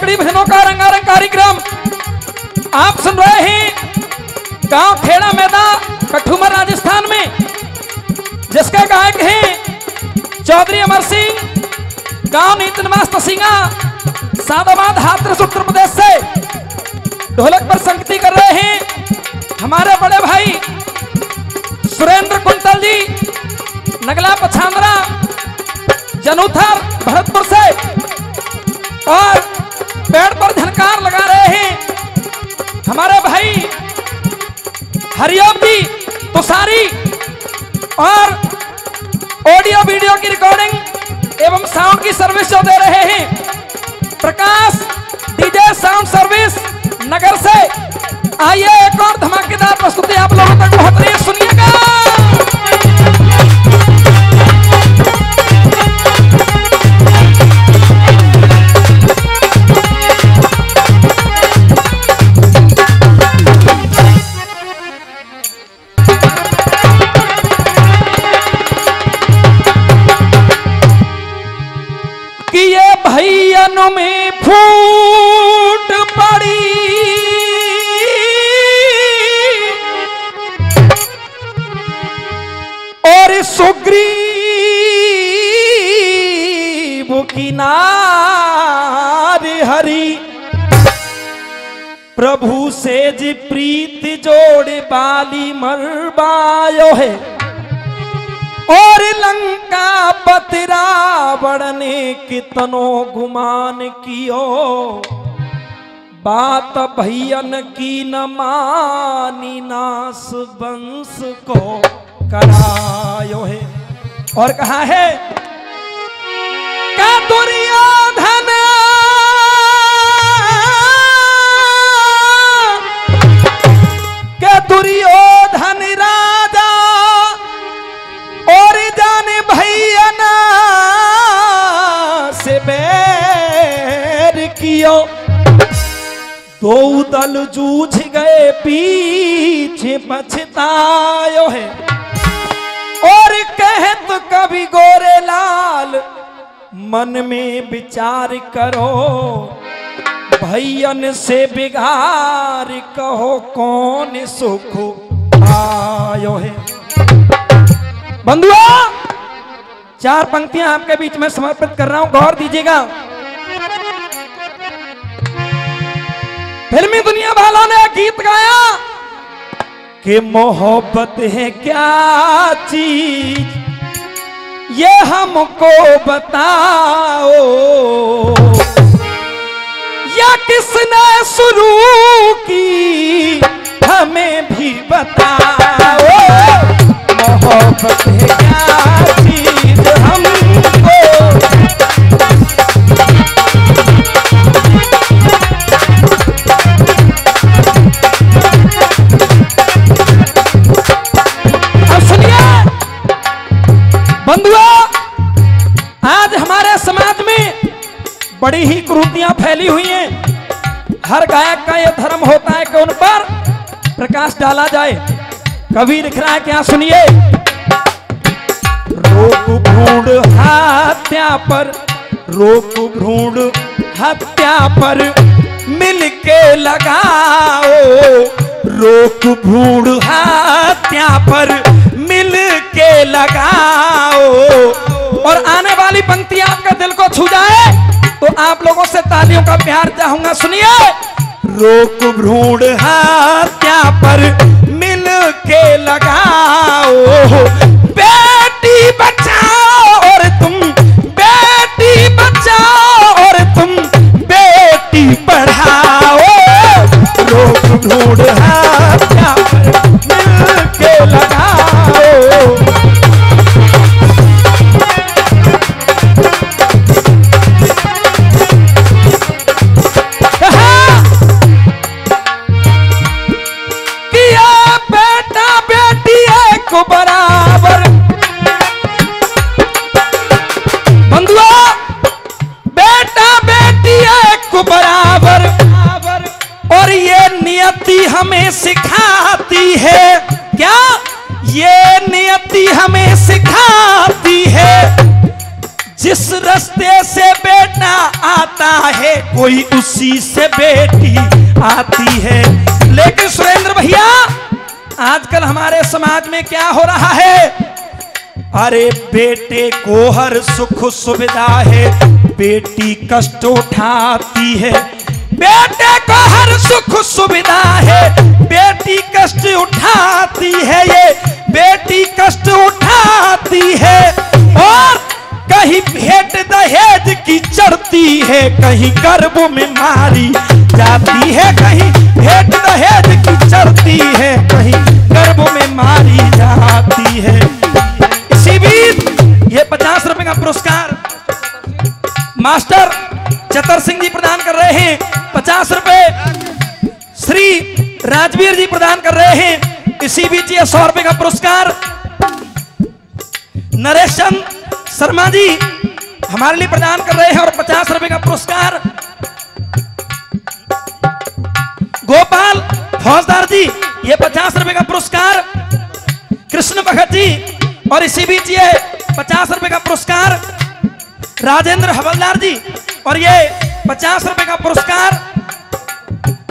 भजगड़ी भजनों का रंगारंग कार्यक्रम आप सुन रहे हैं गांव खेड़ा मैदान कठुमर राजस्थान में, जिसका गायक है चौधरी अमर सिंह, गांव नीति निवास तसिंगा, सादाबाद हाथरस उत्तर प्रदेश से। ढोलक पर संगति कर रहे हैं हमारे बड़े भाई सुरेंद्र कुंतल जी, नगला पछांदरा जनूथर भरतपुर से, और पेड़ पर झनकार लगा रहे हैं हमारे भाई हरिओम जी तुषारी, और ऑडियो वीडियो की रिकॉर्डिंग एवं साउंड की सर्विस जो दे रहे हैं प्रकाश डीजे साउंड सर्विस नगर से। आइए एक और धमाकेदार प्रस्तुति आप लोगों तक पहुंच रही है, सुनिएगा। कि ये भैयन में फूट पड़ी और सुग्रीव की नार हरी, प्रभु से जी प्रीत जोड़ बाली मरबायो है, और लंका पति रावण ने कितनो गुमान कियो, बात भैयन की न मानी नास वंश को करायो है। और कहा है का दुर्योधन के दुर्योधन राजा और जाने भैयन से बैर कियो, दो दल जूझ गए पीछे पछतायो है, और कहत कवि गोरे लाल मन में विचार करो, भैयन से बिगार कहो कौन सुख आयो है। बंधुओं, चार पंक्तियां आपके बीच में समर्पित कर रहा हूं, गौर दीजिएगा। फिल्मी दुनिया वालों ने गीत गाया कि मोहब्बत है क्या चीज ये हमको बताओ, या किसने शुरू की हमें भी बताओ, मोहब्बत है क्या चीज हमको, अब सुनिए बंधुओं, आज हमारे समाज में बड़ी ही कुरीतियां फैली हुई हैं। हर गायक का यह धर्म होता है कि उन पर प्रकाश डाला जाए। कवि लिख रहा है क्या, सुनिए। रोक भ्रूण हत्या पर, रोक भ्रूण हत्या पर मिलके लगाओ, रोक भ्रूण हत्या पर मिलके लगाओ। और आने वाली पंक्ति आपका दिल को छू जाए तो आप लोगों से तालियों का प्यार चाहूंगा, सुनिए। रोक भ्रूण हत्या पर मिल के लगाओ, बेटी बचाओ और तुम बेटी बचाओ और तुम बेटी पढ़ाओ, रोक भ्रूण हत्या पर मिल के लगाओ। बराबर बंधुओं, बेटा बेटी एक बराबर, और ये नियति हमें सिखाती है क्या, ये नियति हमें सिखाती है, जिस रास्ते से बेटा आता है कोई उसी काशी से बेटी आती है। लेकिन सुरेंद्र भैया आजकल हमारे समाज में क्या हो रहा है, अरे बेटे को हर सुख सुविधा है, बेटी कष्ट उठाती है। बेटे को हर सुख सुविधा है, बेटी कष्ट उठाती है, ये बेटी कष्ट उठाती है। और कहीं भेंट दहेज की चढ़ती है, कहीं गर्भ में मारी जाती है, कहीं भेंट दहेज की चढ़ती है, कहीं गर्भ में मारी जाती है। इसी बीच ये 50 रुपए का पुरस्कार मास्टर चतर सिंह जी प्रदान कर रहे हैं। 50 रुपए श्री राजवीर जी प्रदान कर रहे हैं। इसी बीच ये 100 रुपए का पुरस्कार नरेश चंद शर्मा जी हमारे लिए प्रदान कर रहे हैं। और 50 रुपए का पुरस्कार गोपाल फौजदार जी, ये 50 रुपए का पुरस्कार कृष्ण भगत जी। और इसी बीच ये 50 रुपए का पुरस्कार राजेंद्र हवलदार जी। और ये 50 रुपए का पुरस्कार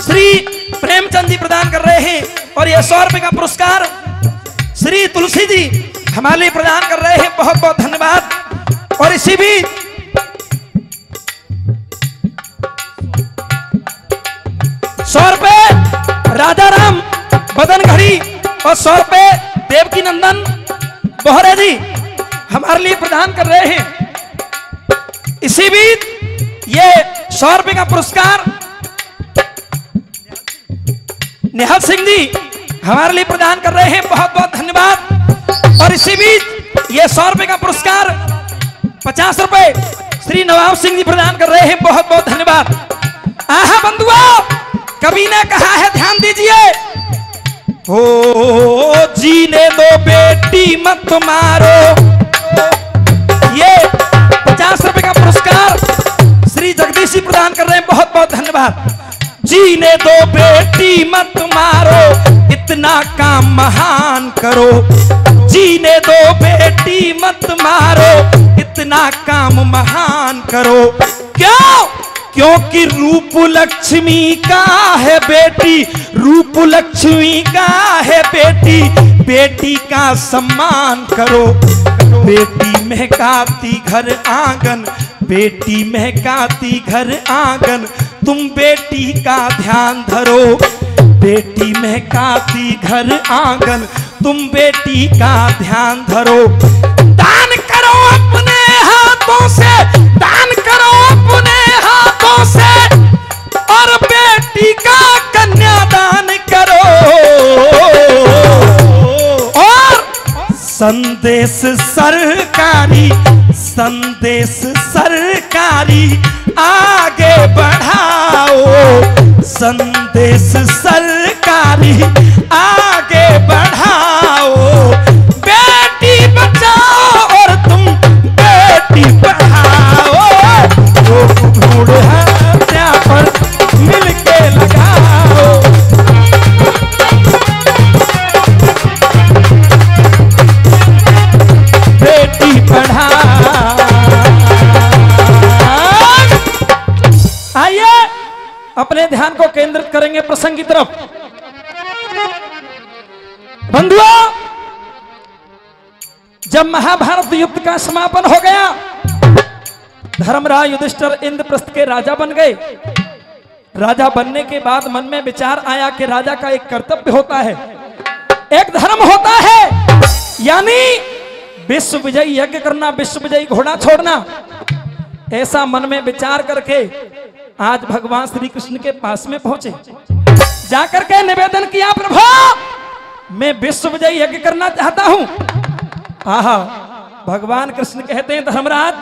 श्री प्रेमचंद जी प्रदान कर रहे हैं। और ये 100 रुपए का पुरस्कार श्री तुलसी जी हमारे लिए प्रदान कर रहे हैं। बहुत बहुत धन्यवाद। और इसी बीच 100 रुपए राजा राम बदन घड़ी और 100 रुपए देवकी नंदन बोहरे जी हमारे लिए प्रदान कर रहे हैं। इसी बीच ये 100 रुपए का पुरस्कार निहाल सिंह जी हमारे लिए प्रदान कर रहे हैं। बहुत बहुत धन्यवाद। और इसी बीच ये 100 रुपए का पुरस्कार 50 रुपए श्री नवाब सिंह जी प्रदान कर रहे हैं। बहुत बहुत धन्यवाद। आहा बंधुओं, कवि ने कहा है, ध्यान दीजिए, ओ जीने दो बेटी मत मारो। ये 50 रुपए का पुरस्कार श्री जगदीश जी प्रदान कर रहे हैं। बहुत बहुत धन्यवाद। जीने दो बेटी मत मारो, इतना काम महान करो। जीने दो बेटी मत मारो, इतना काम महान करो। क्यों? क्योंकि रूप लक्ष्मी का है बेटी, रूप लक्ष्मी का है बेटी, बेटी का सम्मान करो। बेटी महकाती घर आंगन, बेटी महकाती घर आंगन, तुम बेटी का ध्यान धरो। बेटी महकाती घर आंगन, तुम बेटी का ध्यान धरो। दान करो अपने हाथों से, दान करो अपने हाथों से, और बेटी का कन्यादान करो। और संदेश सरकारी, संदेश सरकारी आगे बढ़ाओ। संदेश सरकारी आगे बढ़ाओ। बेटी बचाओ और तुम बेटी पढ़ाओ। भ्रूण हत्या पर मिलके लगाओ। बेटी पढ़ाओ। आइए अपने ध्यान को केंद्रित करेंगे प्रसंग की तरफ। बंधुओं, जब महाभारत युद्ध का समापन हो गया, धर्मराज युधिष्ठिर इंद्रप्रस्थ के राजा बन गए। राजा बनने के बाद मन में विचार आया कि राजा का एक कर्तव्य होता है, एक धर्म होता है, यानी विश्व विजयी यज्ञ करना, विश्व विजयी घोड़ा छोड़ना। ऐसा मन में विचार करके आज भगवान श्री कृष्ण के पास में पहुंचे। जाकर के निवेदन किया, प्रभु मैं विश्व विजयी यज्ञ करना चाहता हूं। आहा, भगवान कृष्ण कहते हैं, धर्मराज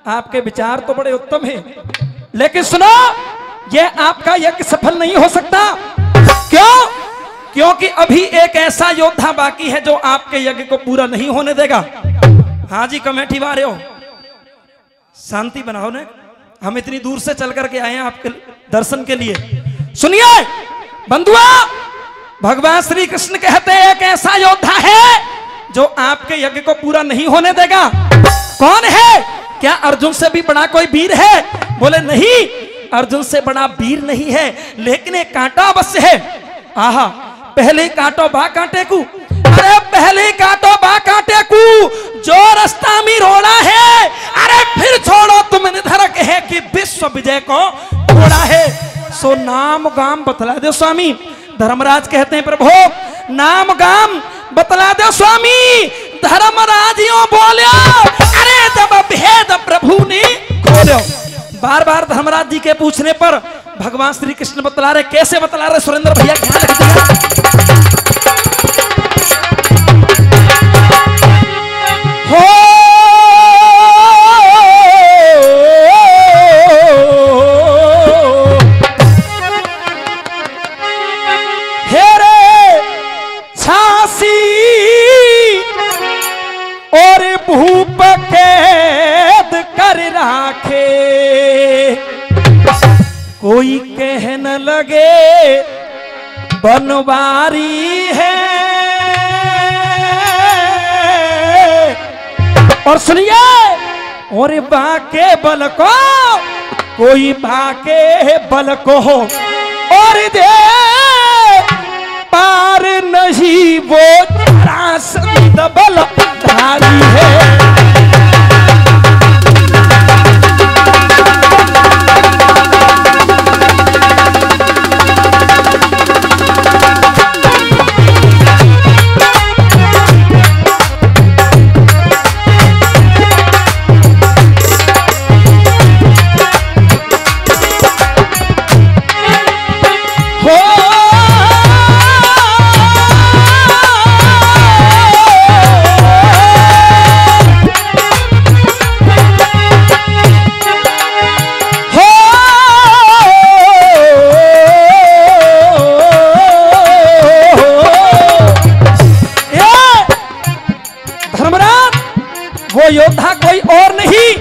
आपके विचार तो बड़े उत्तम हैं, लेकिन सुनो, यह आपका यज्ञ सफल नहीं हो सकता। क्यों? क्योंकि अभी एक ऐसा योद्धा बाकी है जो आपके यज्ञ को पूरा नहीं होने देगा। हाँ जी कमेटी वाले हो, शांति बनाओ ने, हम इतनी दूर से चल करके आए हैं आपके दर्शन के लिए। सुनिए बंधुआ, भगवान श्री कृष्ण कहते हैं एक ऐसा योद्धा है जो आपके यज्ञ को पूरा नहीं होने देगा। कौन है? क्या अर्जुन से भी बड़ा कोई वीर है? बोले नहीं, अर्जुन से बड़ा वीर नहीं है, लेकिन एक कांटा अवश्य है। आहा, पहले काटो बा कांटे को, अरे पहले काटो बा कांटे को, जो रास्ता में रोड़ा है, अरे फिर छोड़ो तुम निधरक है कि विश्व विजय को छोड़ा है। सो नाम गाम बतला दो स्वामी। धर्मराज कहते हैं प्रभु नाम गाम बतला दो स्वामी। धर्मराज यूं बोलो, अरे जब भेद प्रभु ने खोलो। बार बार धर्मराज जी के पूछने पर भगवान श्री कृष्ण बतला रहे। कैसे बतला रहे सुरेंद्र भैया, ध्यान रखिएगा। हो हेरे झांसी और भूप कैद कर राखे, कोई कह न लगे बनवारी है। और सुनिए, और बाके बल को कोई बाके बल को और दे पार नहीं, वो जरासंध बलधारी है। वो योद्धा कोई और नहीं,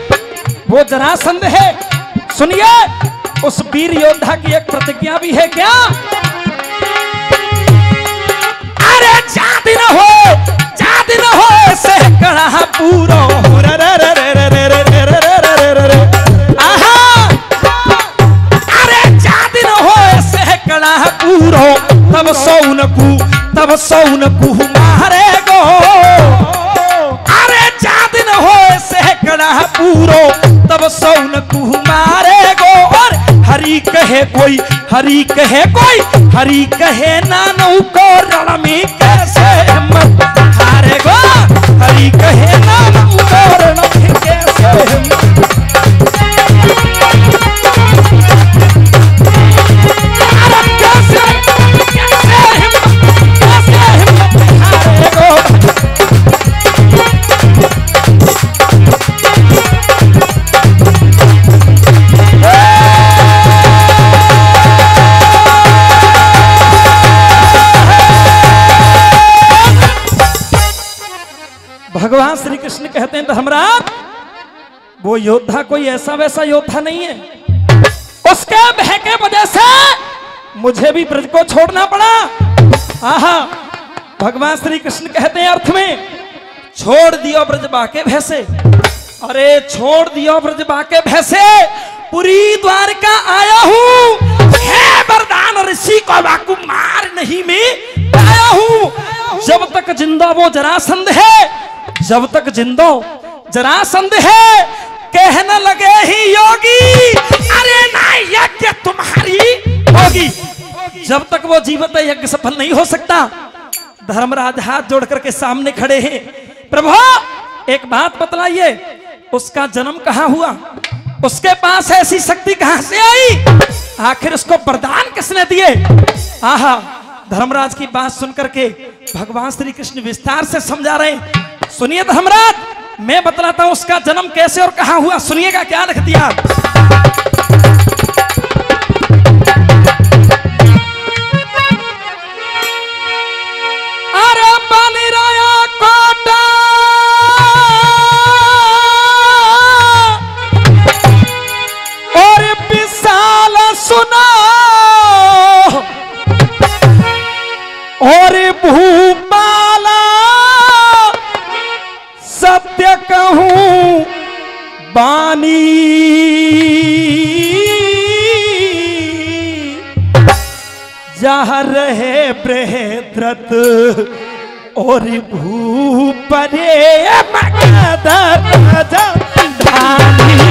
वो जरासंध है। सुनिए, उस वीर योद्धा की एक प्रतिज्ञा भी है। क्या? अरे जाति न हो से कड़ा पूरा पूरो तब सौनकू मारे गो। अरे जात न हो सैकड़ा पूरो तब सौनकू मारे गो। और हरि कहे कोई हरि कहे नानू को रण में कैसे हिम्मत हारे गो। हरि कहे नानू को रण में कैसे हिम्मत भगवान श्री कृष्ण कहते हैं धर्मराज, वो योद्धा कोई ऐसा वैसा योद्धा नहीं है। उसके बहके वजह से मुझे भी ब्रज को छोड़ना पड़ा। आहा, भगवान श्री कृष्ण कहते हैं अर्थ में, छोड़ दियो ब्रज बाके भैसे। अरे छोड़ दियो ब्रज बाके भैसे, पुरी द्वारका आया हूं, है वरदान ऋषि को वाकु मार नहीं में आया हूं। जब तक जिंदा वो जरासंध है, जब तक जिंदो जरासंध है, कहने लगे ही योगी अरे ना यज्ञ तुम्हारी होगी। जब तक वो जीवित है यज्ञ सफल नहीं हो सकता। धर्मराज हाथ जोड़ करके सामने खड़े हैं। प्रभु एक बात बतलाइए, उसका जन्म कहाँ हुआ, उसके पास ऐसी शक्ति कहां से आई, आखिर उसको वरदान किसने दिए। आहा, धर्मराज की बात सुनकर के भगवान श्री कृष्ण विस्तार से समझा रहे हैं। सुनिए धर्मराज, मैं बतलाता हूं उसका जन्म कैसे और कहां हुआ। सुनिएगा क्या लिख दिया। अरे बलिराया कोटा और विशाल सुना और भूपाला सत्य कहूं बानी। जहाँ रहे बृहद्रथ और भूपरे मगध राजधानी।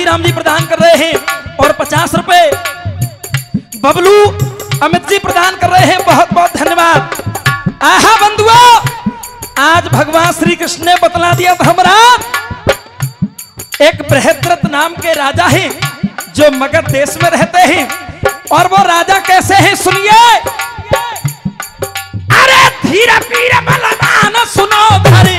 राम जी प्रदान कर रहे हैं और 50 रुपए बबलू अमित जी प्रदान कर रहे हैं। बहुत बहुत धन्यवाद। आहा बंधुओं, आज भगवान श्री कृष्ण ने बतला दिया धर्मराज, एक बृहद्रथ नाम के राजा हैं जो मगध देश में रहते हैं। और वो राजा कैसे हैं सुनिए। अरे धीरे धीरे बलवान सुनो धरे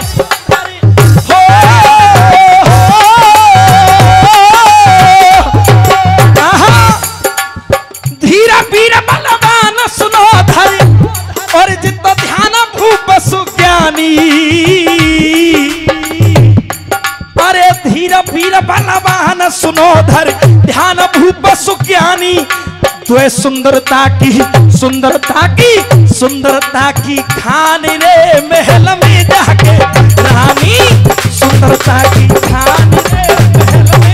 और जितना ध्यान भूप सुज्ञानी। अरे धीरे धीरे बलवान सुनो धर ध्यान भूप सुज्ञानी। द्वे सुंदरता की खान रे महल में जाके रानी। सुंदरता की खान रे महल में।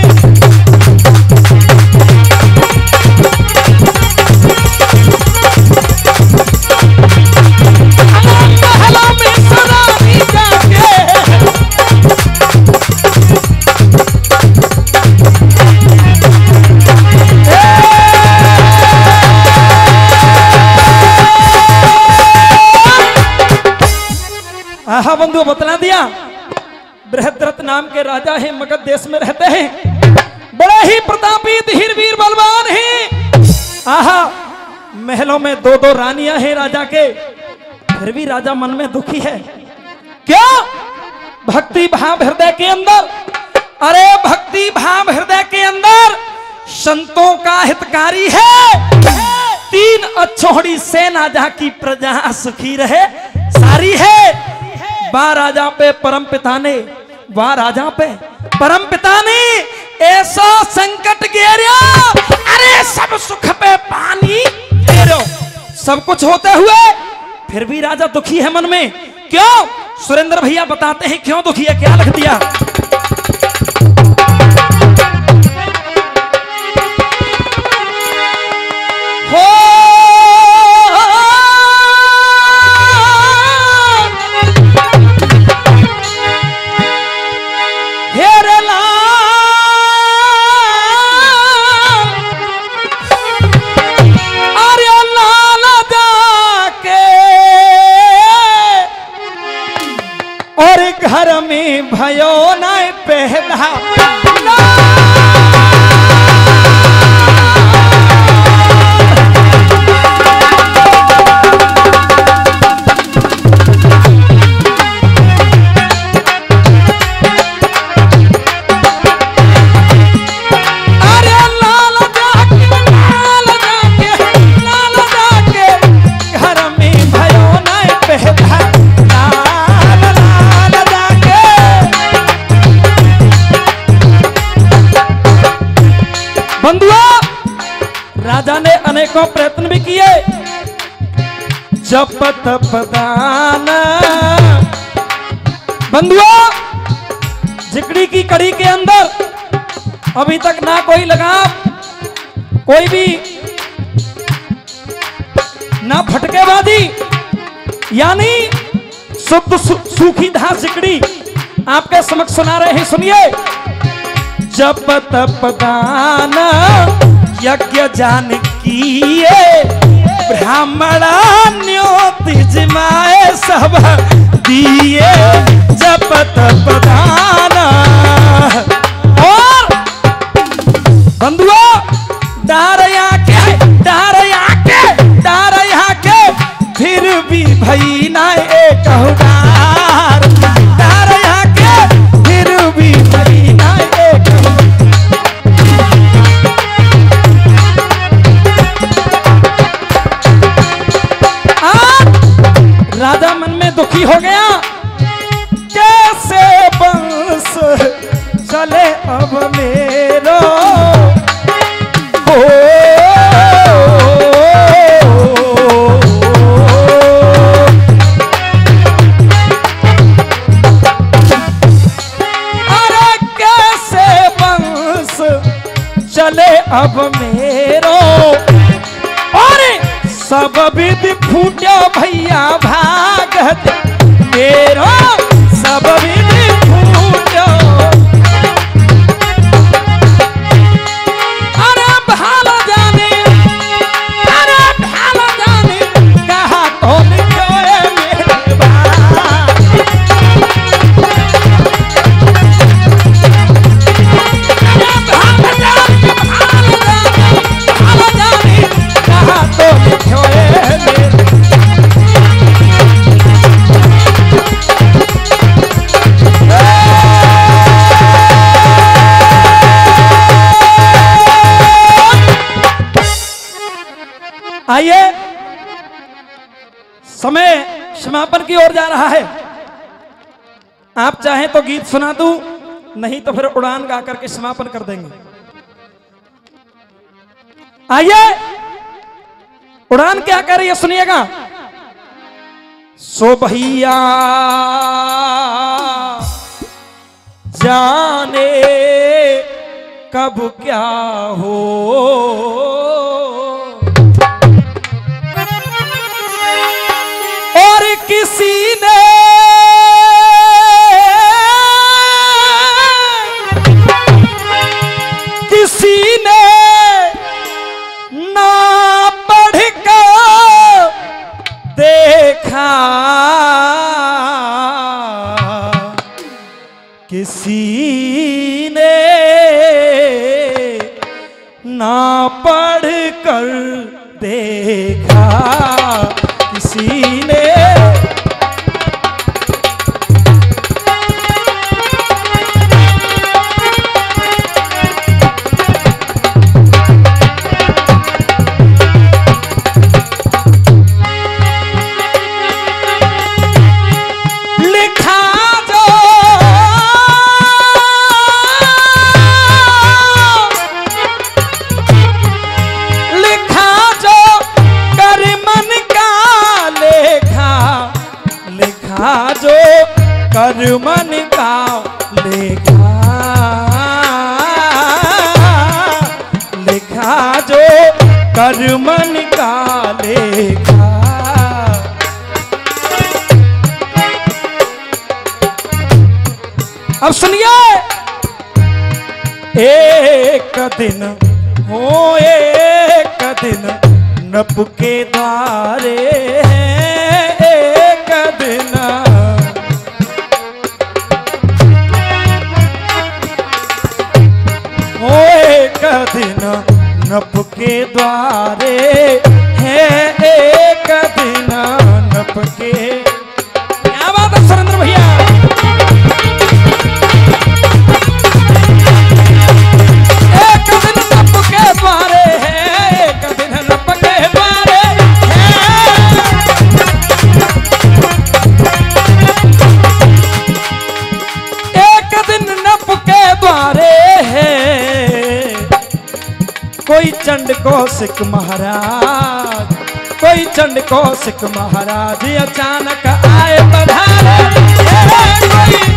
आहा बंधु बतला दिया, बृहद्रथ नाम के राजा हैं, मगध देश में रहते हैं, बड़े ही प्रतापी धीर वीर बलवान हैं। आहा महलों में 2-2 रानियां हैं राजा के, फिर भी राजा मन में दुखी है। क्या भक्ति भाव हृदय के अंदर, अरे भक्ति भाव हृदय के अंदर संतों का हितकारी है। 3 अच्छोड़ी सेना जाकी प्रजा सुखी रहे सारी है। वाह राजा पे परम पिता ने, वाह राजा पे परम पिता ने ऐसा संकट घेरा। अरे सब सुख पे पानी फेरो, सब कुछ होते हुए फिर भी राजा दुखी है मन में। क्यों? सुरेंद्र भैया बताते हैं क्यों दुखी है, क्या लिख दिया। घर में भयो न पहला राजा ने अनेकों प्रयत्न भी किए। जप तप दान बंधुओं, जिकड़ी की कड़ी के अंदर अभी तक ना कोई लगाम, कोई भी ना फटकेबाजी, यानी शुद्ध सूखी धार जिकड़ी आपके समक्ष सुना रहे हैं, सुनिए। जप तप दान यज्ञ जान किए, ब्राह्मणान्योति जिमाए सब दिए। जप तप दान और बंधुओं डार यहाँ के अब मेरो हो अरे कैसे बंस चले अब मेरो और सब विधि फूटो भैया भागत मेरो सब विधि फूटो अरे भाला जाने कहा तो निकोए मेरे बाप कहा तो निकोए मेरे आइए समय समापन की ओर जा रहा है। आप चाहें तो गीत सुना दूं, नहीं तो फिर उड़ान गा करके समापन कर देंगे। आइए उड़ान क्या कह रही है सुनिएगा। सो भैया जाने कब क्या हो और किसी ने ना पढ़ कर देखा किसी ने ना पढ़ कर देखा किसी ने कर मन का लेखा लिखा जो कर मन का लेखा अब सुनिए। एक दिन हो एक दिन नप के द्वारे हैं एक दिन एक दिन नप के द्वारे है एक दिन नप के। क्या बात है सुरेंद्र भैया। एक दिन नप के द्वारे है एक दिन नप के द्वारे है एक दिन नप के द्वारे है कोई चंड कौशिक महाराज कोई चंड कौशिक महाराज अचानक आए पधारे कोई